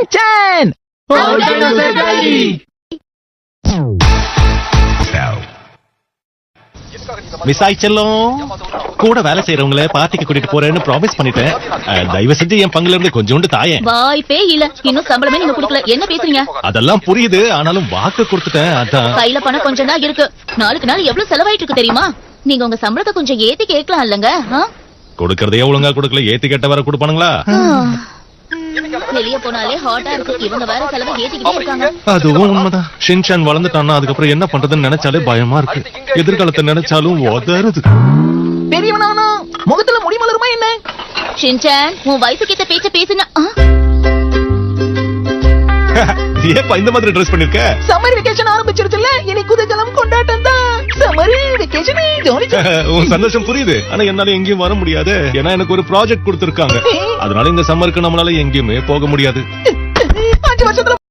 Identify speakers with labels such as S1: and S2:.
S1: Shinchan!
S2: Miss ஆயிச்செல்லும் கூட வேலை செய்யறவங்கள பார்ட்டிக்கு கூட்டிட்டு போறேன்னு ப்ராமிஸ் பண்ணிட்டேன். தயவு செஞ்சு என் பங்குல இருந்து கொஞ்சோண்டு தாயேன்.
S3: வாய்ப்பே இல்ல, இன்னும் சம்பளமே நீங்க குடுக்கல. என்ன பேசுறீங்க?
S2: அதெல்லாம் புரியுது, ஆனாலும் வாக்கு கொடுத்துட்டேன். அதான்
S3: கையில பணம் கொஞ்சம் தான் இருக்கு. நாளுக்கு நாள் எவ்வளவு செலவாயிட்டு இருக்கு தெரியுமா? நீங்க உங்க சம்பளத்தை கொஞ்சம் ஏத்தி கேட்கலாம் இல்லங்க?
S2: கொடுக்கறதே ஒழுங்கா கொடுக்கல, ஏத்தி கேட்ட வேற கொடுப்பானுங்களா?
S3: வெளிய போனாலே ஹாட்டா இருக்கு, இவங்க வேற செலவை ஏத்திக்கிட்டே இருக்காங்க.
S2: அதுவும் உண்மைதான். ஷின்சான் வளர்ந்துட்டான்னா அதுக்கப்புறம் என்ன பண்றதுன்னு நினைச்சாலே பயமா இருக்கு. எதிர்காலத்தை நினைச்சாலும் உதறுது.
S1: பெரியவனானா முகத்துல முடி மலருமா என்ன?
S3: ஷின்சான், உன் வயசுக்கு ஏத்த பேச்ச பேசுனா.
S2: ஏப்பா இந்த மாதிரி ட்ரெஸ் பண்ணிருக்க?
S1: சம்மர் வெக்கேஷன் ஆரம்பிச்சிருச்சுல, இனி குதூகலம் கொண்டாட்டம் தான். சம்மர் வெக்கேஷன்
S2: உன் சந்தோஷம் புரியுது, ஆனா என்னால எங்கேயும் வர முடியாது. ஏன்னா எனக்கு ஒரு ப்ராஜெக்ட் கொடுத்திருக்காங்க. அதனால இந்த சம்மருக்கு நம்மளால எங்கேயுமே போக முடியாது.
S1: 5 வருஷத்துல